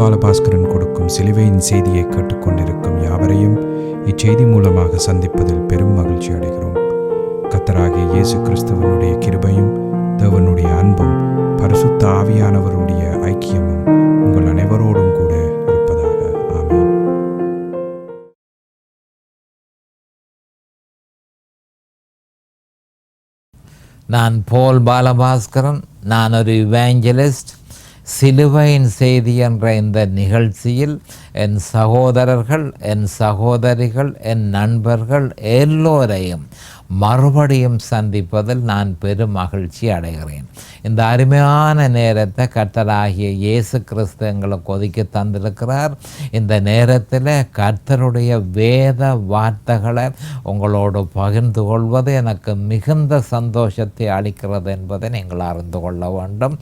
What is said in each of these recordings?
பாலபாஸ்கரன் கொடுக்கும் சிலுவையின் செய்தியை கேட்டுக்கொண்டிருக்கும் யாவரையும் இச்செய்தி மூலமாக சந்திப்பதில் பெரும் மகிழ்ச்சி அடைகிறோம். கர்த்தராகிய இயேசு கிறிஸ்துவனுடைய கிருபையும் தேவனுடைய அன்பும் பரிசுத்த ஆவியானவருடைய ஐக்கியமும் உங்கள் அனைவரோடும் கூட இருப்பதாக. ஆமென். நான் போல் பாலபாஸ்கரன். நான் ஒரு இவாஞ்சலிஸ்ட். சிலுவையின் செய்தி என்ற இந்த நிகழ்ச்சியில் என் சகோதரர்கள், என் சகோதரிகள், என் நண்பர்கள் எல்லோரையும் மறுபடியும் சந்திப்பதில் நான் பெரும் மகிழ்ச்சி அடைகிறேன். இந்த அருமையான நேரத்தை கர்த்தராகிய இயேசு கிறிஸ்து எங்களுக்கு ஒதுக்கி தந்திருக்கிறார். இந்த நேரத்தில் கர்த்தருடைய வேத வார்த்தைகளை உங்களோடு பகிர்ந்து கொள்வது எனக்கு மிகுந்த சந்தோஷத்தை அளிக்கிறது என்பதை நீங்கள் அறிந்து கொள்ள வேண்டும்.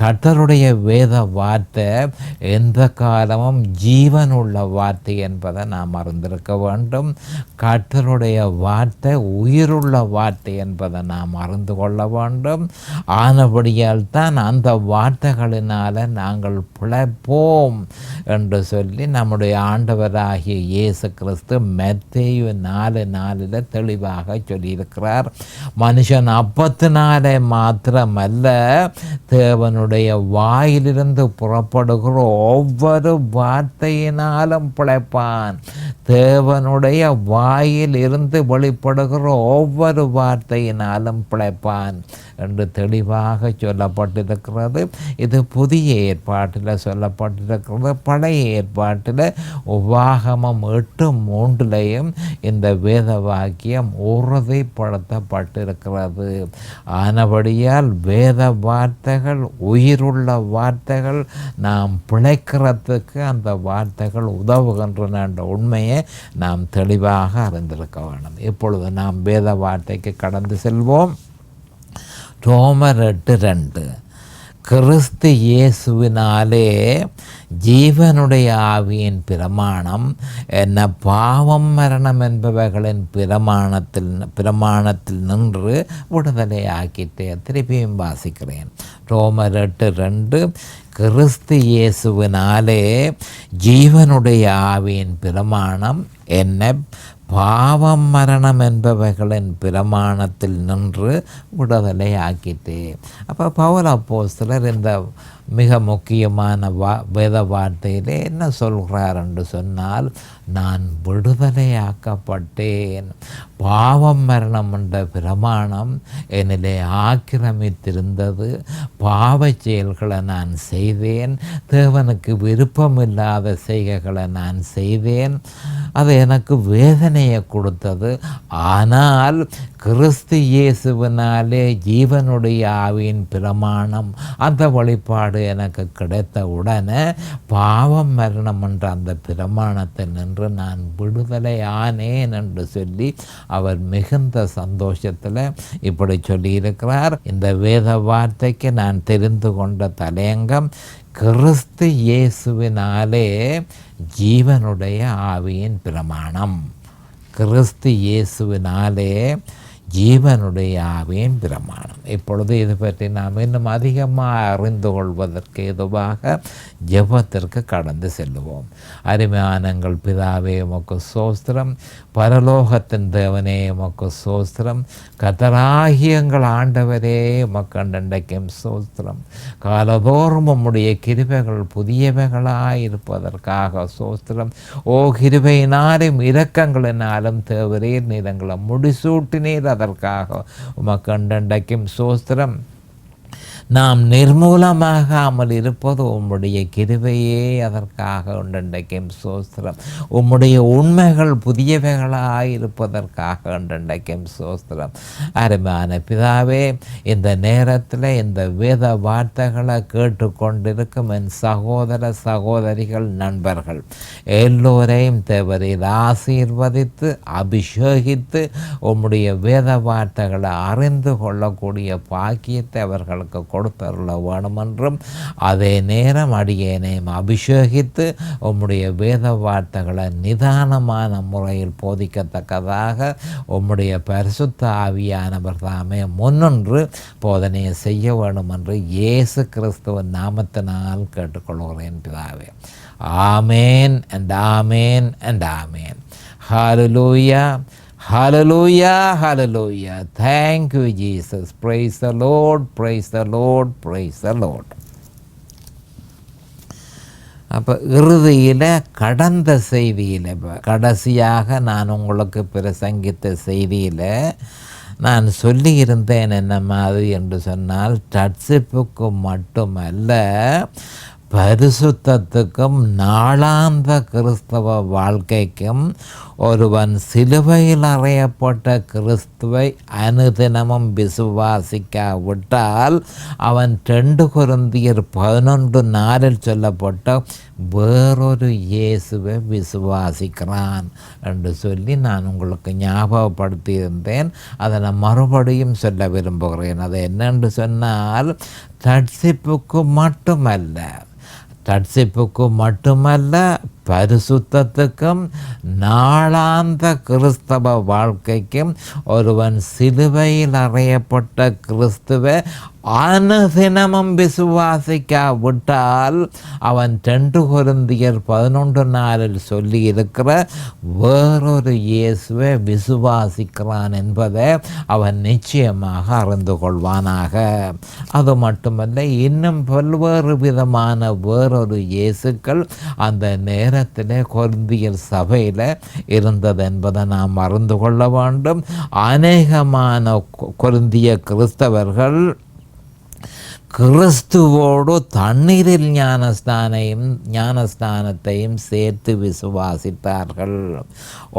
கர்த்தருடைய வேத வார்த்தை எந்த காலமும் ஜீவனுள்ள வார்த்தை என்பதை நாம் அறிந்திருக்க வேண்டும். கர்த்தருடைய வார்த்தை உயிருள்ள வார்த்தை என்பதை நாம் அறிந்து கொள்ள வேண்டும். ஆனபடியால் தான் அந்த வார்த்தைகளினால் நாங்கள் பிழைப்போம் என்று சொல்லி நம்முடைய ஆண்டவராகிய இயேசு கிறிஸ்து மத்தேயு 4:4 தெளிவாக சொல்லியிருக்கிறார். மனுஷன் அப்பத்தினாலே மாத்திரமல்ல, தேவனுடைய வாயிலிருந்து புறப்படுகிற ஒவ்வொரு வார்த்தையினாலும் பிழைப்பான். தேவனுடைய வாயில் இருந்து வெளிப்படுகிற ஒவ்வொரு வார்த்தையினாலும் பிழைப்பான் என்று தெளிவாக சொல்லப்பட்டிருக்கிறது. இது புதிய ஏற்பாட்டில் சொல்லப்பட்டிருக்கிறது. பழைய ஏற்பாட்டில் உபாகமம் 8:3 இந்த வேத வாக்கியம் உறுதிப்படுத்தப்பட்டிருக்கிறது. ஆனபடியால் வேத வார்த்தைகள் உயிருள்ள வார்த்தைகள். நாம் பிழைக்கிறதுக்கு அந்த வார்த்தைகள் உதவுகின்றன என்ற உண்மையை நாம் தெளிவாக அறிந்திருக்க வேண்டும். இப்பொழுது நாம் வேத வார்த்தைக்கு கடந்து செல்வோம். ரோமர் 8:2 கிறிஸ்து இயேசுவினாலே ஜீவனுடைய ஆவியின் பிரமாணம் என்ன பாவம் மரணம் என்பவைகளின் பிரமாணத்தில் நின்று விடுதலை ஆக்கிட்டே. திருப்பியும் வாசிக்கிறேன். ரோமர் 8:2 கிறிஸ்து இயேசுவினாலே ஜீவனுடைய ஆவியின் பிரமாணம் என்ன பாவம் மரணம் என்பவைகளின் பிரமாணத்தில் நின்று விடுதலை ஆக்கிட்டு. அப்போ பவுல் அப்போஸ்தலர் இந்த மிக முக்கியமான வேத வார்த்தையிலே என்ன சொல்கிறார் என்று சொன்னால், நான் விடுதலையாக்கப்பட்டேன். பாவம் மரணம் என்ற பிரமாணம் என்னிலே ஆக்கிரமித்திருந்தது. பாவ செயல்களை நான் செய்தேன். தேவனுக்கு விருப்பமில்லாத செய்கைகளை நான் செய்தேன். அது எனக்கு வேதனையை கொடுத்தது. ஆனால் கிறிஸ்து இயேசுவினாலே ஜீவனுடைய ஆவியின் பிரமாணம் அந்த வழிபாடு எனக்கு கிடைத்த உடனே பாவம் மரணம் என்ற அந்த பிரமாணத்தை நின்று நான் விடுதலை ஆனேன் என்று சொல்லி அவர் மிகுந்த சந்தோஷத்தில் இப்படி சொல்லியிருக்கிறார். இந்த வேத வார்த்தைக்கு நான் தெரிந்து கொண்ட தலையங்கம், கிறிஸ்து இயேசுவினாலே ஜீவனுடைய ஆவியின் பிரமாணம். கிறிஸ்து இயேசுவினாலே ஜீவனுடைய ஆவியின் பிரமாணம். இப்பொழுது இது பற்றி நாம் இன்னும் அதிகமாக அறிந்து கொள்வதற்கு ஏதுவாக ஜெபத்திற்கு கடந்து செல்லுவோம். அருமையானங்கள் பிதாவே உமக்கு ஸ்தோத்திரம். பரலோகத்தின் தேவனே உமக்கு ஸ்தோத்திரம். கர்த்தராகிய எங்கள் ஆண்டவரே உமக்கு அன்றைக்கும் ஸ்தோத்திரம். காலதோறும் உம்முடைய கிருபைகள் புதியவைகளாய் இருப்பதற்காக ஸ்தோத்திரம். ஓ கிருபையினாலும் இரக்கங்களினாலும் தேவரீர் நீர் எங்களை முடிசூட்டினீர். அதற்காக உமக்கு அன்றைக்கும் ஸ்தோத்திரம். நாம் நிர்மூலமாகாமல் இருப்பது உம்முடைய கிருபையே. அதற்காக இன்றைக்கும் ஸ்தோத்திரம். உம்முடைய உண்மைகள் புதியவைகளாய் இருப்பதற்காக இன்றைக்கும் ஸ்தோத்திரம். அருமையான பிதாவே, இந்த நேரத்தில் இந்த வேத வார்த்தைகளை கேட்டுக்கொண்டிருக்கும் என் சகோதர சகோதரிகள் நண்பர்கள் எல்லோரையும் தேவரீர் ஆசீர்வதித்து அபிஷேகித்து உம்முடைய வேத வார்த்தைகளை அறிந்து கொள்ளக்கூடிய பாக்கியத்தை அவர்களுக்கு கொடுத்தருள வேணுமென்றும் அதே நேரம் அடியேனையும் அபிஷேகித்து உம்முடைய வேத வார்த்தைகளை நிதானமான முறையில் போதிக்கத்தக்கதாக உம்முடைய பரிசுத்த ஆவியானவர் தாமே முன்னின்று போதனையை செய்ய வேண்டும் என்று இயேசு கிறிஸ்துவின் நாமத்தினால் கேட்டுக்கொள்கிறேன் பிதாவே. ஆமேன் and amen and amen. Hallelujah, hallelujah, hallelujah. Thank you, Jesus. Praise the Lord, praise the Lord, praise the Lord. அப்போ இறுதியில் கடந்த செய்தியில் கடைசியாக நான் உங்களுக்கு பிரசங்கித்த செய்தியில் நான் சொல்லியிருந்தேன் என்ன மாதிரி என்று சொன்னால், ரட்சிப்புக்கு மட்டுமல்ல பரிசுத்தத்துக்கும் நாளாந்த கிறிஸ்தவ வாழ்க்கைக்கும் ஒருவன் சிலுவையில் அறையப்பட்ட கிறிஸ்துவை அனுதினமும் விசுவாசிக்காவிட்டால் அவன் 2 கொரிந்தியர் 11:4 சொல்லப்பட்ட வேறொரு இயேசுவை விசுவாசிக்கிறான் என்று சொல்லி நான் உங்களுக்கு ஞாபகப்படுத்தியிருந்தேன். அதை நான் மறுபடியும் சொல்ல விரும்புகிறேன். அது என்னென்று சொன்னால், ரட்சிப்புக்கு மட்டுமல்ல பரிசுத்தத்துக்கும் நாளாந்த கிறிஸ்தவ வாழ்க்கைக்கும் ஒருவன் சிலுவையில் அறையப்பட்ட கிறிஸ்துவை அனுதினமும் விசுவாசிக்காவிட்டால் அவன் 2 கொரிந்தியர் 11:4 சொல்லி இருக்கிற வேறொரு இயேசுவை விசுவாசிக்கிறான் என்பதை அவன் நிச்சயமாக அறிந்து கொள்வானாக. அது மட்டுமல்ல, இன்னும் பல்வேறு விதமான வேறொரு இயேசுக்கள் அந்த நேரத்தில் கொரிந்தியர் சபையில் இருந்தது என்பதை நாம் அறிந்து கொள்ள வேண்டும். அநேகமான கொரிந்திய கிறிஸ்தவர்கள் கிறிஸ்துவோடு தண்ணீரில் ஞானஸ்தானத்தையும் சேர்த்து விசுவாசித்தார்கள்.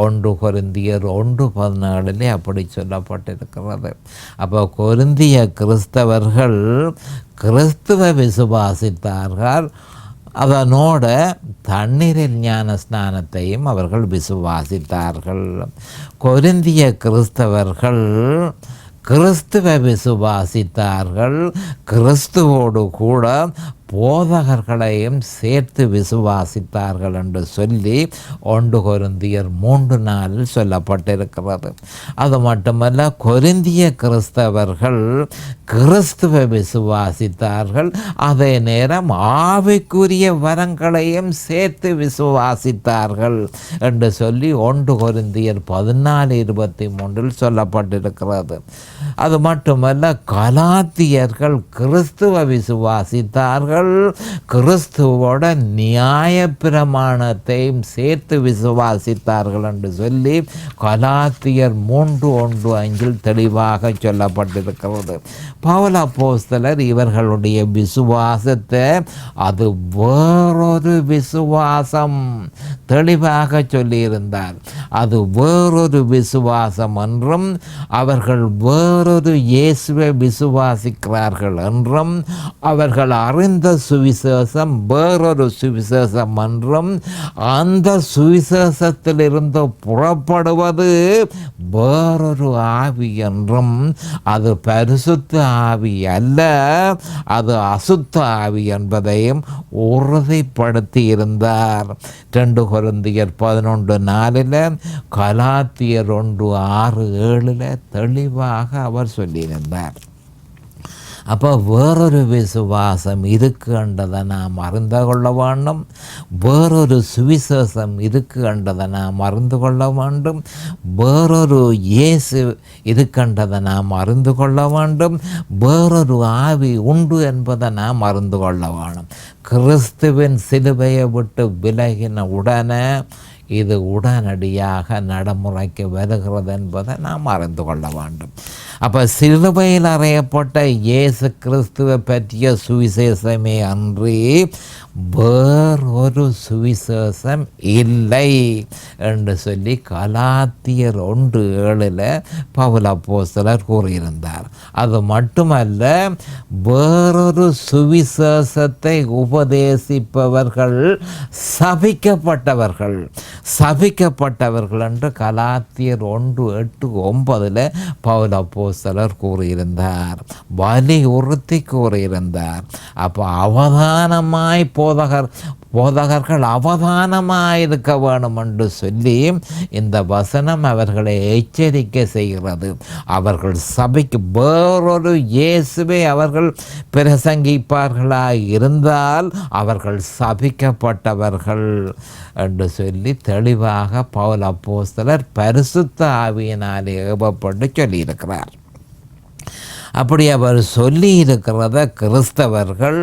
1 கொரிந்தியர் 1:17 அப்படி சொல்லப்பட்டிருக்கிறது. அப்போ கொரிந்திய கிறிஸ்தவர்கள் கிறிஸ்துவை விசுவாசித்தார்கள், அதனோட தண்ணீரில் ஞானஸ்நானத்தையும் அவர்கள் விசுவாசித்தார்கள். கொரிந்திய கிறிஸ்தவர்கள் கிறிஸ்துவை விசுவாசித்தார்கள், கிறிஸ்துவோடு கூட போதகர்களையும் சேர்த்து விசுவாசித்தார்கள் என்று சொல்லி 1 கொரிந்தியர் 3:4 சொல்லப்பட்டிருக்கிறது. அது மட்டுமல்ல, கொரிந்திய கிறிஸ்தவர்கள் கிறிஸ்துவை விசுவாசித்தார்கள், அதே நேரம் ஆவிக்குரிய வரங்களையும் சேர்த்து விசுவாசித்தார்கள் என்று சொல்லி 1 கொரிந்தியர் 14:23 சொல்லப்பட்டிருக்கிறது. அது மட்டுமல்ல, கலாத்தியர்கள் கிறிஸ்துவை விசுவாசித்தார்கள், கிறிஸ்துவோட நியாய பிரமாணத்தையும் சேர்த்து விசுவாசித்தார்கள் என்று சொல்லி கலாத்தியர் 3:1-5 தெளிவாக சொல்லப்பட்டிருக்கிறது. பவுல் அப்போஸ்தலர் இவர்களுடைய விசுவாசத்தை அது வேறொரு விசுவாசம் தெளிவாக சொல்லியிருந்தார். அது வேறொரு விசுவாசம் என்றும் அவர்கள் வேறொரு இயேசுவை விசுவாசிக்கிறார்கள் என்றும் அவர்கள் அறிந்த சுவிசேஷம் வேறொரு சுவிசேஷம் என்றும் அந்த சுவிசேஷத்திலிருந்து புறப்படுவது வேறொரு ஆவி என்றும் அது பரிசுத்த ஆவி அல்ல, அது அசுத்த ஆவி என்பதையும் உறுதிப்படுத்தி இருந்தார். 2 கொரிந்தியர் 11:4 கலாத்தியர் 1:6-7 தெளிவாக அவர் சொல்லியிருந்தார். அப்போ வேறொரு விசுவாசம் இருக்குன்றதை நாம் அறிந்து கொள்ள வேண்டும், வேறொரு சுவிசேஷம் இருக்குன்றதை நாம் அறிந்து கொள்ள வேண்டும், வேறொரு இயேசு இருக்குன்றதை நாம் அறிந்து கொள்ள வேண்டும், வேறொரு ஆவி உண்டு என்பதை நாம் அறிந்து கொள்ள வேண்டும். கிறிஸ்துவின் சிலுவையை விட்டு விலகின உடனே இது உடனடியாக நடைமுறைக்கு வருகிறது என்பதை நாம் அறிந்து கொள்ள வேண்டும். அப்போ சிலுவையில் அறையப்பட்ட இயேசு கிறிஸ்துவை பற்றிய சுவிசேஷமே அன்றி வேறொரு சுவிசேஷம் இல்லை என்று சொல்லி கலாத்தியர் 1:7 பவுல் அப்போஸ்தலர் கூறியிருந்தார். அது மட்டுமல்ல, வேறொரு சுவிசேஷத்தை உபதேசிப்பவர்கள் சபிக்கப்பட்டவர்கள் என்று கலாத்தியர் 1:8-9 பவுல் அப்போஸ்தலர் கூறியிருந்தார். வலியுறுத்தி கூறியிருந்தார். அப்போ அவதானமாய் போதகர்கள் அவதானமாக இருக்க வேணும் என்று சொல்லி இந்த வசனம் அவர்களை எச்சரிக்கை செய்கிறது. அவர்கள் சபைக்கு வேறொரு இயேசுவை அவர்கள் பிரசங்கிப்பார்களாக இருந்தால் அவர்கள் சபிக்கப்பட்டவர்கள் என்று சொல்லி தெளிவாக பவுல் அப்போஸ்தலர் பரிசுத்த ஆவியினாலே ஏவப்பட்டு சொல்லியிருக்கிறார். அப்படி அவர் சொல்லி இருக்கிறத கிறிஸ்தவர்கள்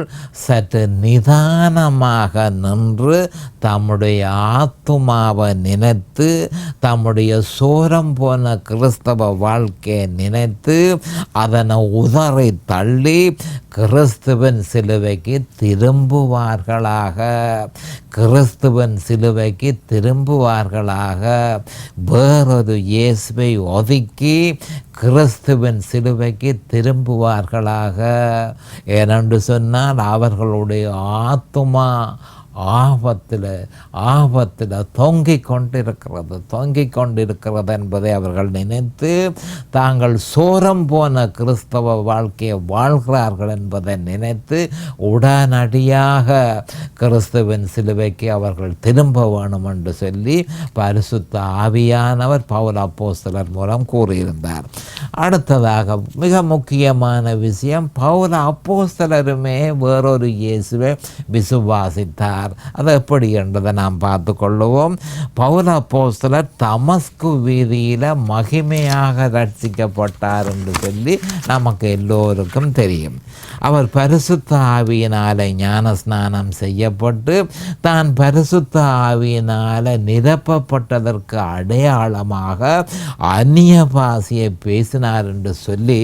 சற்று நிதானமாக நின்று தம்முடைய ஆத்துமாவை நினைத்து தம்முடைய சோரம் போன கிறிஸ்தவ வாழ்க்கையை நினைத்து அதனை உதறி தள்ளி கிறிஸ்துவின் சிலுவைக்கு திரும்புவார்களாக. கிறிஸ்துவின் சிலுவைக்கு திரும்புவார்களாக. வேறொரு இயேசுவை ஒதுக்கி கிறிஸ்துவின் சிலுவைக்கு திரும்புவார்களாக. ஏனென்று சொன்னால் அவர்களுடைய ஆத்துமா ஆபத்தில் தொங்கிக் கொண்டிருக்கிறது என்பதை அவர்கள் நினைத்து தாங்கள் சோரம் போன கிறிஸ்தவ வாழ்க்கையை வாழ்கிறார்கள் என்பதை நினைத்து உடனடியாக கிறிஸ்துவின் சிலுவைக்கு அவர்கள் திரும்ப வேணும் என்று சொல்லி பரிசுத்த ஆவியானவர் பவுல் அப்போஸ்தலர் மூலம் கூறியிருந்தார். அடுத்ததாக மிக முக்கியமான விஷயம், பவுல் அப்போஸ்தலருமே வேறொரு இயேசுவை விசுவாசித்தார். அது எப்படி என்றதை நாம் பார்த்து கொள்ளுவோம். பவுல் அப்போஸ்தலர் தமஸ்கு வீதியில் மகிமையாக ரட்சிக்கப்பட்டார் என்று சொல்லி நமக்கு எல்லோருக்கும் தெரியும். அவர் பரிசுத்த ஆவியினால் ஞான ஸ்நானம் செய்யப்பட்டு தான் பரிசுத்த ஆவியினால் நிரப்பப்பட்டதற்கு அடையாளமாக அந்நிய பாஷையை பேசினார் என்று சொல்லி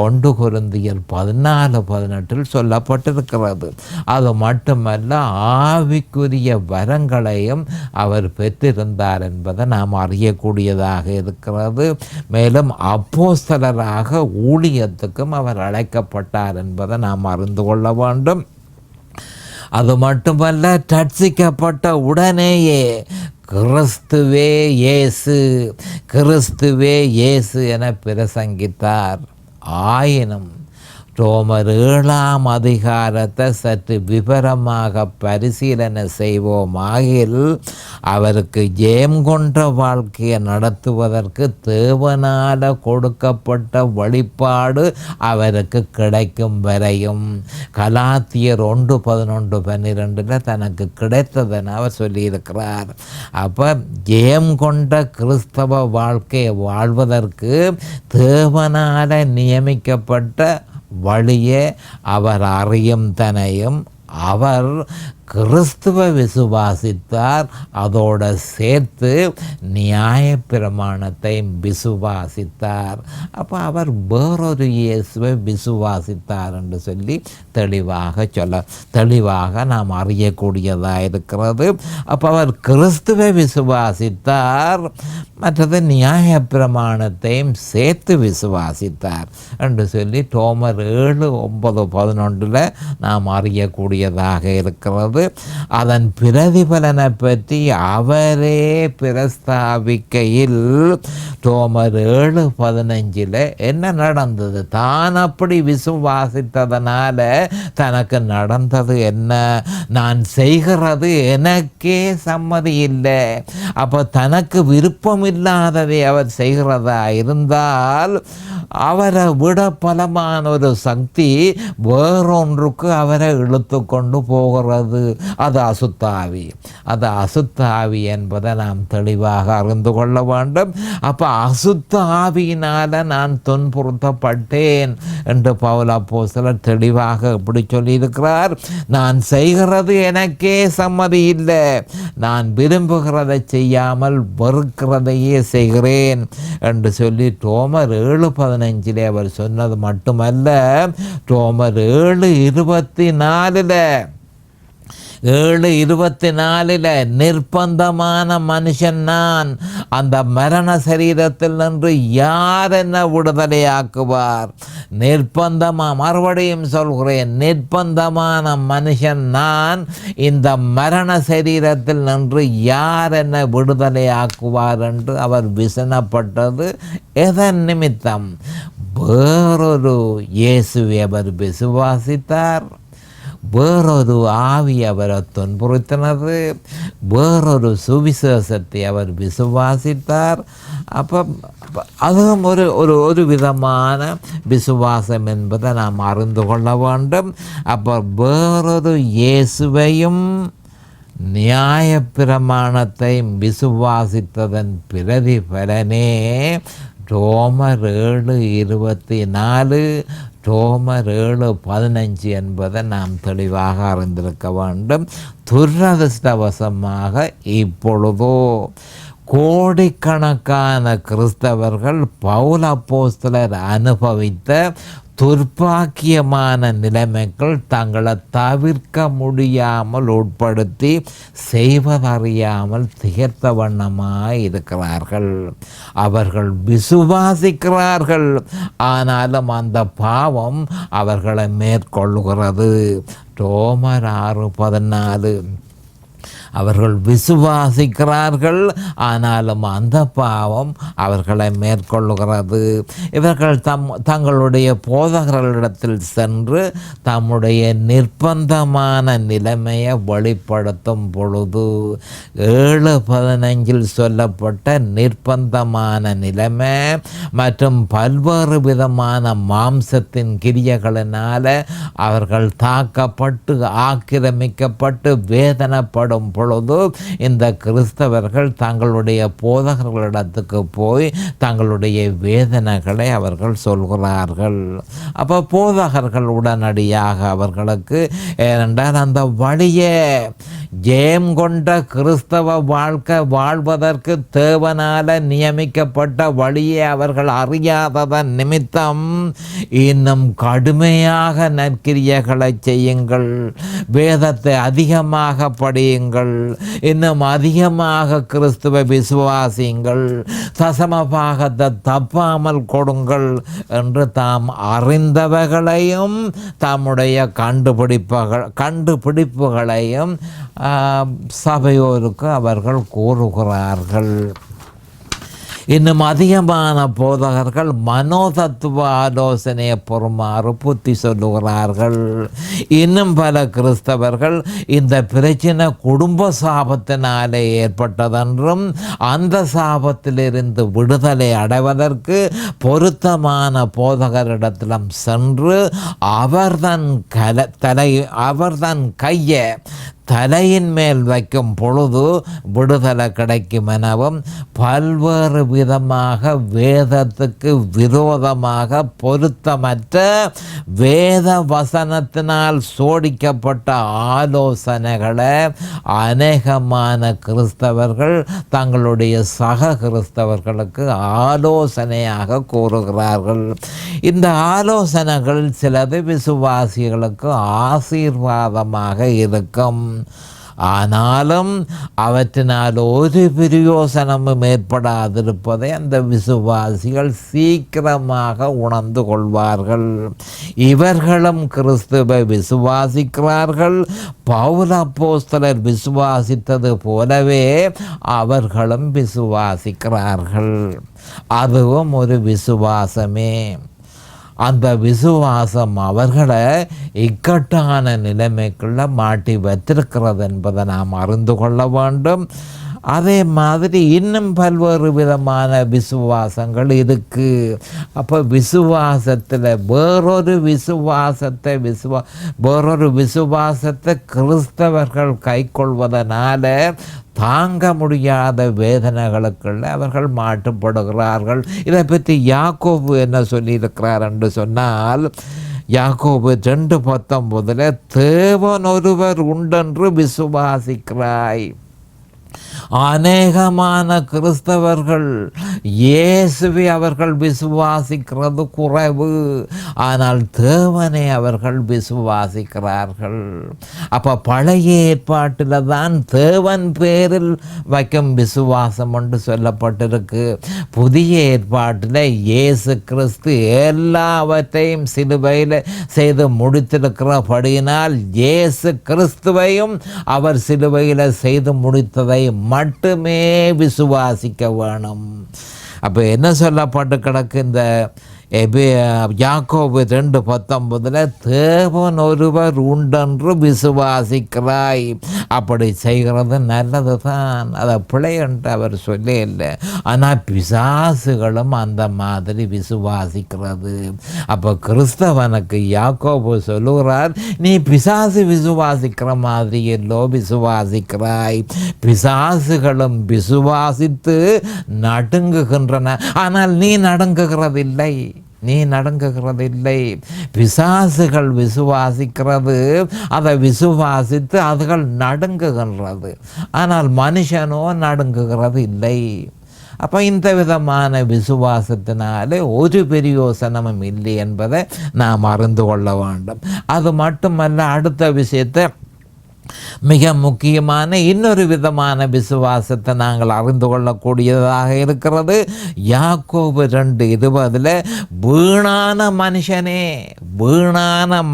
1 கொரிந்தியர் 14:18 சொல்லப்பட்டிருக்கிறது. அது மட்டுமல்ல, ஆவிக்குரிய வரங்களையும் அவர் பெற்றிருந்தார் என்பதை நாம் அறியக்கூடியதாக இருக்கிறது. மேலும் அப்போஸ்தலராக ஊழியத்துக்கும் அவர் அழைக்கப்பட்டார் என்பதை நாம் அறிந்து கொள்ள வேண்டும். அது மட்டுமல்ல, ரட்சிக்கப்பட்ட உடனேயே கிறிஸ்துவே இயேசு என பிரசங்கித்தார். ஆயினும் ரோமர் 7ஆம் அதிகாரத்தை சற்று விவரமாக பரிசீலனை செய்வோமாகில் அவருக்கு ஜெயம் கொண்ட வாழ்க்கையை நடத்துவதற்கு தேவனால் கொடுக்கப்பட்ட வழிபாடு அவருக்கு கிடைக்கும் வரையும் கலாத்தியர் 1:11-12 தனக்கு கிடைத்ததென அவர் சொல்லியிருக்கிறார். அப்போ ஜெயம் கொண்ட கிறிஸ்தவ வாழ்க்கையை வாழ்வதற்கு தேவனால் நியமிக்கப்பட்ட வழியே அவர் அறியும் தனையும் அவர் கிறிஸ்துவ விசுவாசித்தார். அதோடு சேர்த்து நியாயப்பிரமாணத்தை விசுவாசித்தார். அப்போ அவர் வேறொரு இயேசுவை விசுவாசித்தார் என்று சொல்லி தெளிவாக நாம் அறியக்கூடியதாக இருக்கிறது. அப்போ அவர் கிறிஸ்துவை விசுவாசித்தார், மற்றது நியாயப்பிரமாணத்தையும் சேர்த்து விசுவாசித்தார் என்று சொல்லி ரோமர் 7:9-11 நாம் அறியக்கூடியதாக இருக்கிறது. அதன் பிரதிபலனை பற்றி அவரே பிரஸ்தாபிக்கையில் ரோமர் 7:15 என்ன நடந்தது, தான் அப்படி விசுவாசித்ததனால தனக்கு நடந்தது என்ன, நான் செய்கிறது எனக்கே சம்மதி இல்லை. அப்போ தனக்கு விருப்பம் இல்லாததை அவர் செய்கிறதா இருந்தால் அவரை விட பலமான ஒரு சக்தி வேறொன்றுக்கு அவரை இழுத்து கொண்டு போகிறது. அது அசுத்த ஆவி என்பதை நாம் தெளிவாக அறிந்து கொள்ள வேண்டும். அப்போ அசுத்த ஆவியினால் நான் துன்புறுத்தப்பட்டேன் என்று பவுல் அப்போஸ்தலர் தெளிவாக இப்படி சொல்லியிருக்கிறார். நான் செய்கிறது எனக்கே சம்மதி இல்லை, நான் விரும்புகிறதை செய்யாமல் வெறுக்கிறதையே செய்கிறேன் என்று சொல்லி ரோமர் 7:15 அவர் சொன்னது மட்டுமல்ல, ரோமர் 7:24 நிர்பந்தமான மனுஷன் நான், அந்த மரண சரீரத்தில் நின்று யார் என்ன விடுதலையாக்குவார்? மறுபடியும் சொல்கிறேன், நிர்பந்தமான மனுஷன் நான், இந்த மரண சரீரத்தில் நின்று யார் என்ன விடுதலையாக்குவார் என்று அவர் விசனப்பட்டது எதன் நிமித்தம்? வேறொரு இயேசுவை அவர் விசுவாசித்தார், வேறொரு ஆவி அவரை துன்புறுத்தினது, வேறொரு சுவிசேஷத்தை அவர் விசுவாசித்தார். அப்போ அதுவும் ஒரு விதமான விசுவாசம் என்பதை நாம் அறிந்து கொள்ள வேண்டும். அப்போ வேறொரு இயேசுவையும் நியாயப்பிரமாணத்தையும் விசுவாசித்ததன் பிரதிபலனே ரோமர் 7:24, ரோமர் 7:15 என்பதை நாம் தெளிவாக அறிந்திருக்க வேண்டும். துரதிர்ஷ்டவசமாக இப்பொழுதோ கோடிக்கணக்கான கிறிஸ்தவர்கள் பவுல் அப்போஸ்தலர் அனுபவித்த துர்ப்பாக்கியமான நிலைமைகள் தங்களை தவிர்க்க முடியாமல் உட்படுத்தி செய்வதறியாமல் திகைத்த வண்ணமாய் இருக்கிறார்கள். அவர்கள் விசுவாசிக்கிறார்கள், ஆனாலும் அந்த பாவம் அவர்களை மேற்கொள்கிறது. ரோமர் 6:14. அவர்கள் விசுவாசிக்கிறார்கள், ஆனாலும் அந்த பாவம் அவர்களை மேற்கொள்கிறது. இவர்கள் தங்களுடைய போதகர்களிடத்தில் சென்று தம்முடைய நிர்பந்தமான நிலைமையை வெளிப்படுத்தும் பொழுது 7:15 சொல்லப்பட்ட நிர்பந்தமான நிலைமை மற்றும் பல்வேறு விதமான மாம்சத்தின் கிரியைகளினால் அவர்கள் தாக்கப்பட்டு ஆக்கிரமிக்கப்பட்டு வேதனைப்படும் பொழுது இந்த கிறிஸ்தவர்கள் தங்களுடைய போதகர்களிடத்துக்கு போய் தங்களுடைய வேதனைகளை அவர்கள் சொல்கிறார்கள். அப்போ போதகர்கள் உடனடியாக அவர்களுக்கு, ஏனென்றால் அந்த வழியே ஜெயம் கொண்ட கிறிஸ்தவ வாழ்க்கை வாழ்வதற்கு தேவனால நியமிக்கப்பட்ட வழியை அவர்கள் அறியாததன் நிமித்தம் இன்னும் கடுமையாக நற்கிரியைகளை செய்யுங்கள், வேதத்தை அதிகமாக படியுங்கள், இன்னும் அதிகமாக கிறிஸ்துவ விசுவாசியுங்கள், தசம பாகத்தை தப்பாமல் கொடுங்கள் என்று தாம் அறிந்தவைகளையும் தம்முடைய கண்டுபிடிப்புகளையும் சபையோருக்கு அவர்கள் கூறுகிறார்கள். இன்னும் அதிகமான போதகர்கள் மனோதத்துவ ஆலோசனையை பெறுமாறு புத்தி சொல்லுகிறார்கள். இன்னும் பல கிறிஸ்தவர்கள் இந்த பிரச்சனை குடும்ப சாபத்தினாலே ஏற்பட்டதென்றும் அந்த சாபத்திலிருந்து விடுதலை அடைவதற்கு பொருத்தமான போதகரிடத்திலும் சென்று அவர்தன் கையை தலையின் மேல் வைக்கும் பொழுது விடுதலை கிடைக்கும் எனவும் பல்வேறு விதமாக வேதத்துக்கு விரோதமாக பொருத்தமற்ற வேத வசனத்தினால் சோடிக்கப்பட்ட ஆலோசனைகளை அநேகமான கிறிஸ்தவர்கள் தங்களுடைய சக கிறிஸ்தவர்களுக்கு ஆலோசனையாக கூறுகிறார்கள். இந்த ஆலோசனைகள் சிலது விசுவாசிகளுக்கு ஆசீர்வாதமாக இருக்கும், ஆனாலும் அவற்றினால் ஒரு பிரயோசனமும் ஏற்படாதிருப்பதை அந்த விசுவாசிகள் சீக்கிரமாக உணர்ந்து கொள்வார்கள். இவர்களும் கிறிஸ்துவை விசுவாசிக்கிறார்கள், பவுல் அப்போஸ்தலர் விசுவாசித்தது போலவே அவர்களும் விசுவாசிக்கிறார்கள். அதுவும் ஒரு விசுவாசமே. அந்த விசுவாசம் அவர்களை இக்கட்டான நிலைமைக்குள்ள மாட்டி வைத்திருக்கிறது என்பதை நாம் அறிந்து கொள்ள வேண்டும். அதே மாதிரி இன்னும் பல்வேறு விதமான விசுவாசங்கள் இருக்கு. அப்போ விசுவாசத்தில் வேறொரு விசுவாசத்தை கிறிஸ்தவர்கள் கைக்கொள்வதனால தாங்க முடியாத வேதனைகளுக்குள்ள அவர்கள் மாட்டுப்படுகிறார்கள். இதை பற்றி யாக்கோபு என்ன சொல்லியிருக்கிறார் என்று சொன்னால், யாக்கோபு 2:19 தேவன் ஒருவர் உண்டென்று விசுவாசிக்கிறாய். அநேகமான கிறிஸ்தவர்கள் இயேசுவை அவர்கள் விசுவாசிக்கிறது குறைவு, ஆனால் தேவனை அவர்கள் விசுவாசிக்கிறார்கள். அப்போ பழைய ஏற்பாட்டில் தான் தேவன் பேரில் வைக்கும் விசுவாசம் என்று சொல்லப்பட்டிருக்கு. புதிய ஏற்பாட்டில் இயேசு கிறிஸ்து எல்லாவற்றையும் சிலுவையில் செய்து முடித்திருக்கிறபடியினால் இயேசு கிறிஸ்துவையும் அவர் சிலுவையில் செய்து முடித்ததை மட்டுமே விசுவாசிக்க வேணும். அப்போ என்ன சொல்லப்பட்டு கிடக்கு? இந்த யாக்கோபு 2:19 தேவன் ஒருவர் உண்டென்று விசுவாசிக்கிறாய். அப்படி செய்கிறது நல்லது தான், அதை பிழை என்று அவர் சொல்ல இல்லை. ஆனால் பிசாசுகளும் அந்த மாதிரி விசுவாசிக்கிறது. அப்போ கிறிஸ்தவனுக்கு யாக்கோபு சொல்லுகிறார், நீ பிசாசு விசுவாசிக்கிற மாதிரி எல்லோ விசுவாசிக்கிறாய். பிசாசுகளும் விசுவாசித்து நடுங்குகின்றன, ஆனால் நீ நடுங்குகிறதில்லை. பிசாசுகள் விசுவாசிக்கிறது, அதை விசுவாசித்து அதுகள் நடுங்குகின்றது, ஆனால் மனுஷனோ நடுங்குகிறது இல்லை. அப்போ இந்த விதமான விசுவாசத்தினாலே ஒரு பிரயோசனமும் இல்லை என்பதை நாம் அறிந்து கொள்ள வேண்டும். அது மட்டுமல்ல, அடுத்த விஷயத்தை மிக முக்கியமான இன்னொரு விதமான விசுவாசத்தை நாங்கள் அறிந்து கொள்ளக்கூடியதாக இருக்கிறது. யாக்கோபு 2:20 வீணான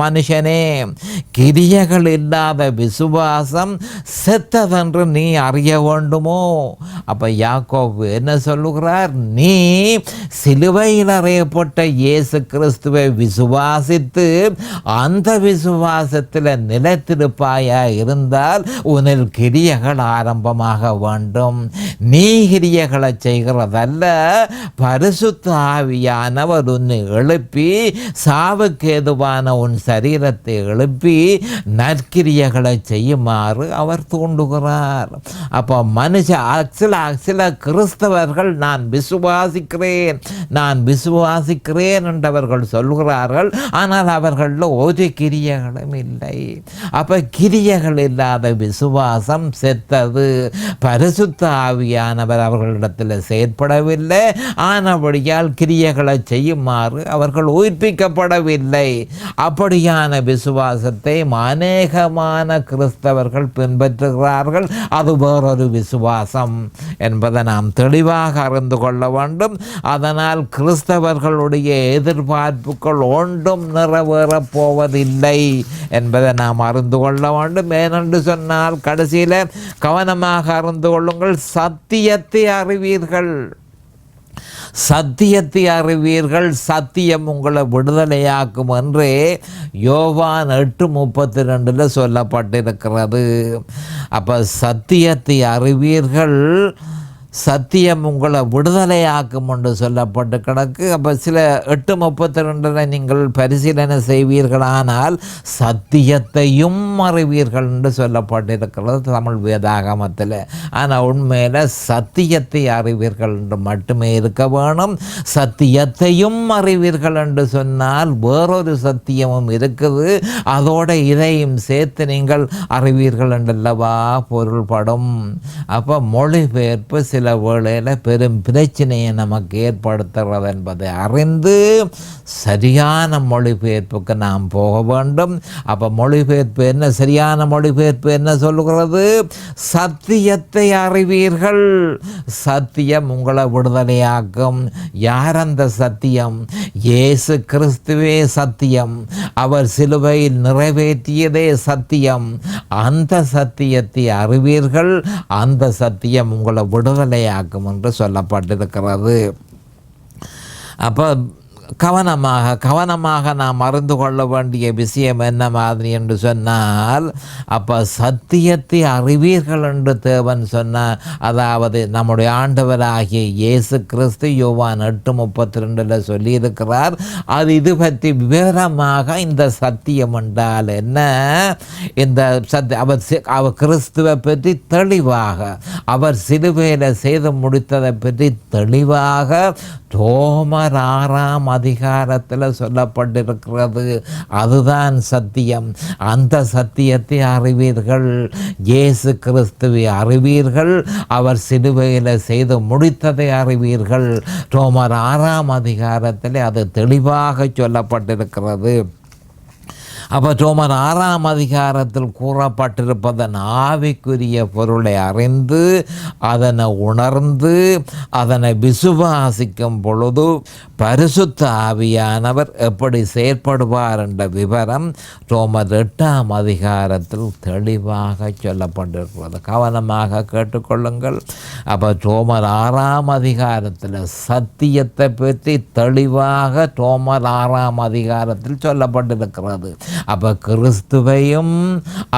மனுஷனே கிரியைகள் இல்லாத விசுவாசம் செத்ததென்று நீ அறிய வேண்டுமோ. அப்போ யாக்கோபு என்ன சொல்லுகிறார், நீ சிலுவையில் அறையப்பட்ட இயேசு கிறிஸ்துவை விசுவாசித்து அந்த விசுவாசத்தில் நிலைத்திருப்பாயா இருந்தால் உன்னில் கிரியைகள் ஆரம்பமாக வேண்டும். நீ கிரியைகளை செய்கிறதல்ல, பரிசுத்த ஆவியானவர் உன்னை எழுப்பி சாவுக்கு ஏதுவான உன் சரீரத்தை எழுப்பி நற்கிரியைகளை செய்யுமாறு அவர் தூண்டுகிறார். அப்போ சில கிறிஸ்தவர்கள் நான் விசுவாசிக்கிறேன் என்றவர்கள் சொல்கிறார்கள், ஆனால் அவர்களில் ஒரு கிரியைகளும் இல்லை. அப்போ கிரியைகள் இல்லாத விசுவாசம் செத்தது. பரிசுத்த ஆவியானவர் அவர்களிடத்தில் செயற்படவில்லை, ஆனபடியால் கிரியைகளை செய்யுமாறு அவர்கள் உயிர்ப்பிக்கப்படவில்லை. அப்படியான விசுவாசத்தை அநேகமான கிறிஸ்தவர்கள் பின்பற்றுகிறார்கள். அது வேறொரு விசுவாசம் என்பதை நாம் தெளிவாக அறிந்து கொள்ள வேண்டும். அதனால் கிறிஸ்தவர்களுடைய எதிர்பார்ப்புகள் ஒன்றும் நிறைவேறப் போவதில்லை என்பதை நாம் அறிந்து கொள்ள வேண்டும். ஏனென்று சொன்னால் கடைசியில் கவனமாக அறிந்து கொள்ளுங்கள், சத்தியத்தை அறிவீர்கள், சத்தியம் உங்களை விடுதலையாக்கும் என்று யோவான் 8:32 சொல்லப்பட்டிருக்கிறது. அப்போ சத்தியத்தை அறிவீர்கள், சத்தியம் உங்களை விடுதலையாக்கும் என்று சொல்லப்பட்டு கிடக்கு. அப்போ சில 8:32 நீங்கள் பரிசீலனை செய்வீர்களானால் சத்தியத்தையும் அறிவீர்கள் என்று சொல்லப்பட்டிருக்கிறது தமிழ் வேதாகமத்தில். ஆனால் உண்மையில் சத்தியத்தை அறிவீர்கள் என்று மட்டுமே இருக்க வேணும். சத்தியத்தையும் அறிவீர்கள் என்று சொன்னால் வேறொரு சத்தியமும் இருக்குது, அதோட இதையும் சேர்த்து நீங்கள் அறிவீர்கள் என்றல்லவா பொருள்படும். அப்போ மொழிபெயர்ப்பு சில வேளையில் பெரும் பிரச்சனையை நமக்கு ஏற்படுத்துகிறது என்பதை அறிந்து சரியான மொழிபெயர்ப்புக்கு நாம் போக வேண்டும். அப்போ சரியான மொழிபெயர்ப்பு என்ன சொல்லுகிறது? சத்தியத்தை அறிவீர்கள், சத்தியம் உங்களை விடுதலையாக்கும். யார் அந்த சத்தியம்? இயேசு கிறிஸ்துவே சத்தியம், அவர் சிலுவையில் நிறைவேற்றியதே சத்தியம். அந்த சத்தியத்தை அறிவீர்கள், அந்த சத்தியம் உங்களை விடுதலையாக்கும் என்று சொல்லப்பட்டிருக்கிறது. அப்போ கவனமாக நாம் அறிந்து கொள்ள வேண்டிய விஷயம் என்ன மாதிரி என்று சொன்னால், அப்போ சத்தியத்தை அறிவீர்கள் என்று தேவன் சொன்னார். அதாவது நம்முடைய ஆண்டவராகிய இயேசு கிறிஸ்து யோவான் 8:32 சொல்லியிருக்கிறார். அது இது பற்றி விவரமாக இந்த சத்தியம் என்றால் என்ன, இந்த அவர் கிறிஸ்துவை பற்றி தெளிவாக, அவர் சிலுவையில் செய்து முடித்ததை பற்றி தெளிவாக ரோமர் 6 அதிகாரத்தில் சொல்லப்பட்டிருக்கிறது. அதுதான் சத்தியம். அந்த சத்தியத்தை அறிவீர்கள், இயேசு கிறிஸ்துவை அறிவீர்கள், அவர் சிலுவையில் செய்து முடித்ததை அறிவீர்கள். ரோமர் 6 அதிகாரத்தில் அது தெளிவாக சொல்லப்பட்டிருக்கிறது. அப்போ ரோமர் 6ஆம் அதிகாரத்தில் கூறப்பட்டிருப்பதன் ஆவிக்குரிய பொருளை அறிந்து அதனை உணர்ந்து அதனை விசுவாசிக்கும் பொழுது பரிசுத்த ஆவியானவர் எப்படி செயற்படுவார் என்ற விவரம் ரோமர் 8ஆம் அதிகாரத்தில் தெளிவாக சொல்லப்பட்டிருக்கிறது. கவனமாக கேட்டுக்கொள்ளுங்கள். அப்போ ரோமர் 6ஆம் அதிகாரத்தில் சத்தியத்தை பற்றி தெளிவாக ரோமர் 6ஆம் அதிகாரத்தில் சொல்லப்பட்டிருக்கிறது. அப்போ கிறிஸ்துவையும்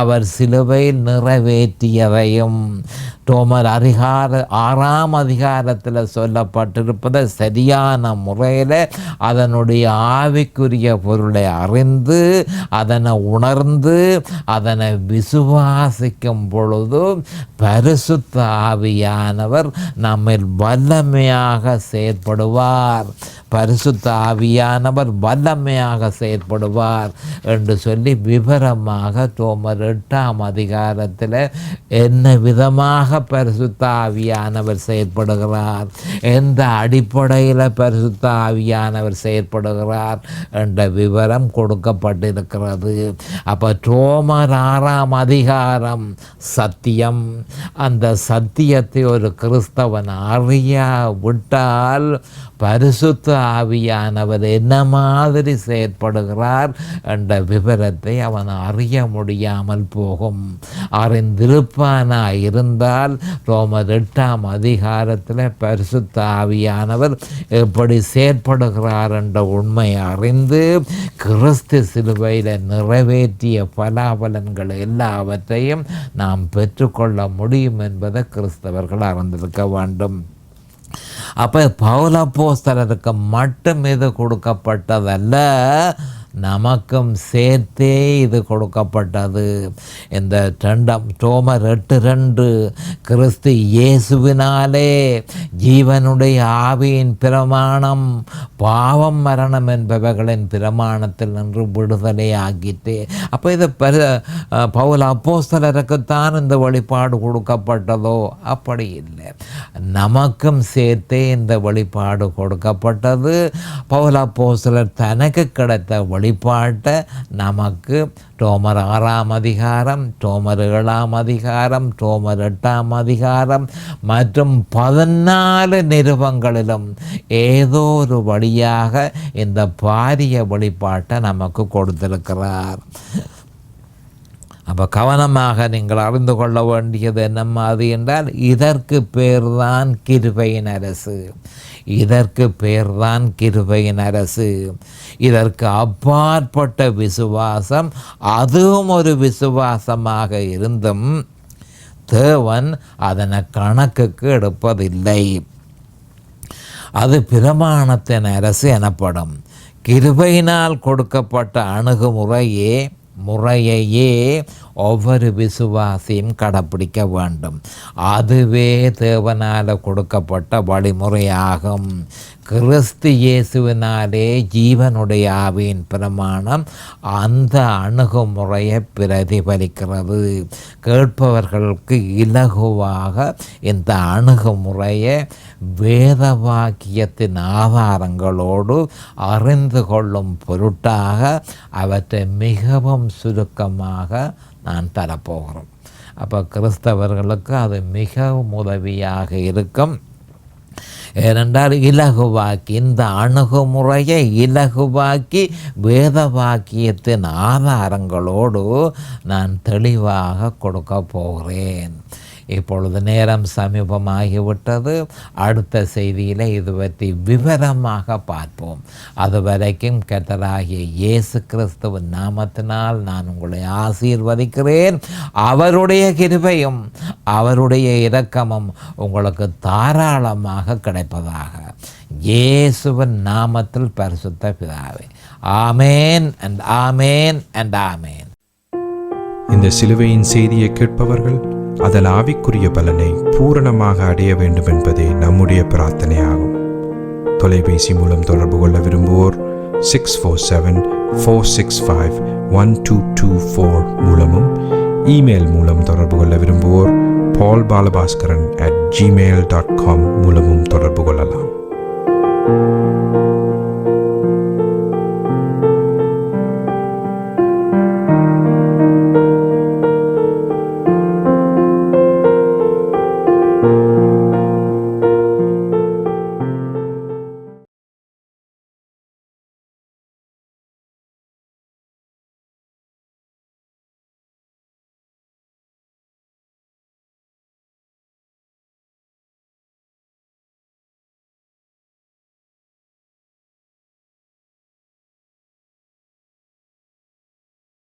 அவர் சிலுவையில் நிறைவேற்றியதையும் ரோமர் 6ஆம் அதிகாரத்தில் சொல்லப்பட்டிருப்பதை சரியான முறையில் அதனுடைய ஆவிக்குரிய பொருளை அறிந்து அதனை உணர்ந்து அதனை விசுவாசிக்கும் பொழுது பரிசுத்த ஆவியானவர் நம்மில் வல்லமையாக செயற்படுவார். பரிசுத்த ஆவியானவர் வல்லமையாக செயற்படுவார் என்று சொல்லி விவரமாக ரோமர் 8ஆம் அதிகாரத்தில் என்ன விதமாக பரிசுத்த ஆவியானவர் செயற்படுகிறார், எந்த அடிப்படையில் பரிசுத்த ஆவியானவர் செயற்படுகிறார் என்ற விவரம் கொடுக்கப்பட்டிருக்கிறது. அப்போ ரோமர் 6ஆம் அதிகாரம் சத்தியம். அந்த சத்தியத்தை ஒரு கிறிஸ்தவன் அறியாவிட்டால் பரிசுத்த ஆவியானவர் என்ன மாதிரி செயற்படுகிறார் என்ற விவரத்தை அவன் அறிய முடியாமல் போகும். அறிந்திருப்பானா இருந்தால் ரோமர் 8ஆம் அதிகாரத்தில் பரிசுத்த ஆவியானவர் எப்படி செயற்படுகிறார் என்ற உண்மை அறிந்து கிறிஸ்து சிலுவையில் நிறைவேற்றிய பலாபலன்கள் எல்லாவற்றையும் நாம் பெற்றுக்கொள்ள முடியும் என்பதை கிறிஸ்தவர்கள் அறிந்திருக்க வேண்டும். அப்போ பவுல் அப்போஸ்தலருக்கு மட்டும் இது கொடுக்கப்பட்டதல்ல, நமக்கும் சேர்த்தே இது கொடுக்கப்பட்டது. இந்த ரோமர் 8:2 கிறிஸ்து இயேசுவினாலே ஜீவனுடைய ஆவியின் பிரமாணம் பாவம் மரணம் என்பவைகளின் பிரமாணத்தில் நின்று விடுதலை ஆகிட்டு. அப்போ இது பவுல் அப்போஸ்தலருக்குத்தான் இந்த வெளிப்பாடு கொடுக்கப்பட்டதோ? அப்படி இல்லை, நமக்கும் சேர்த்தே இந்த வெளிப்பாடு கொடுக்கப்பட்டது. பவுல் அப்போஸ்தலர் தனக்கு கிடைத்த வெளிப்பாட்டை நமக்கு ரோமர் 6ஆம் அதிகாரம், ரோமர் 7ஆம் அதிகாரம், ரோமர் 8ஆம் அதிகாரம் மற்றும் 14 நிருபங்களிலும் ஏதோ ஒரு வழியாக இந்த பாரிய வெளிப்பாட்டை நமக்கு கொடுத்திருக்கிறார். அப்போ கவனமாக நீங்கள் அறிந்து கொள்ள வேண்டியது என்ன மாதிரி என்றால், இதற்கு பேர்தான் கிருபையின் அரசு. இதற்கு பேர்தான் கிருபையின் அரசு. இதற்கு அப்பாற்பட்ட விசுவாசம், அதுவும் ஒரு விசுவாசமாக இருந்தும் தேவன் அதனை கணக்குக்கு எடுப்பதில்லை. அது பிரமாணத்தின் அரசு எனப்படும். கிருபையினால் கொடுக்கப்பட்ட முறையையே ஒவ்வொரு விசுவாசியும் கடைப்பிடிக்க வேண்டும். அதுவே தேவனால் கொடுக்கப்பட்ட வழிமுறையாகும். கிறிஸ்து இயேசுவினாலே ஜீவனுடைய ஆவியின் பிரமாணம் அந்த அணுகுமுறையை பிரதிபலிக்கிறது. கேட்பவர்களுக்கு இலகுவாக இந்த அணுகுமுறையை வேத வாக்கியத்தின் ஆதாரங்களோடு அறிந்து கொள்ளும் பொருட்டாக அவற்றை மிகவும் சுருக்கமாக நான் தரப்போகிறோம். அப்போ கிறிஸ்தவர்களுக்கு அது மிகவும் உதவியாக இருக்கும். ஏனென்றால் இலகுவாக்கி இந்த அணுகுமுறையை இலகுவாக்கி வேத வாக்கியத்தின் ஆதாரங்களோடு நான் தெளிவாக கொடுக்க போகிறேன். இப்பொழுது நேரம் சமீபமாகிவிட்டது. அடுத்த செய்தியில் இது பற்றி விவரமாக பார்ப்போம். அதுவரைக்கும் கர்த்தராகிய இயேசு கிறிஸ்துவின் நாமத்தினால் நான் உங்களை ஆசீர்வதிக்கிறேன். அவருடைய கிருபையும் அவருடைய இரக்கமும் உங்களுக்கு தாராளமாக கிடைப்பதாக இயேசுவின் நாமத்தில் பரிசுத்த பிதாவே. ஆமேன் அண்ட் ஆமேன் அண்ட் ஆமேன். இந்த சிலுவையின் செய்தியை கேட்பவர்கள் அதன் ஆவிக்குரிய பலனை பூரணமாக அடைய வேண்டும் என்பதே நம்முடைய பிரார்த்தனையாகும். தொலைபேசி மூலம் தொடர்பு கொள்ள விரும்புவோர் 647-465-1224 மூலமும், இமெயில் மூலம் தொடர்பு கொள்ள விரும்புவோர் paulbalabhaskaran@gmail.com மூலமும் தொடர்பு கொள்ளலாம்.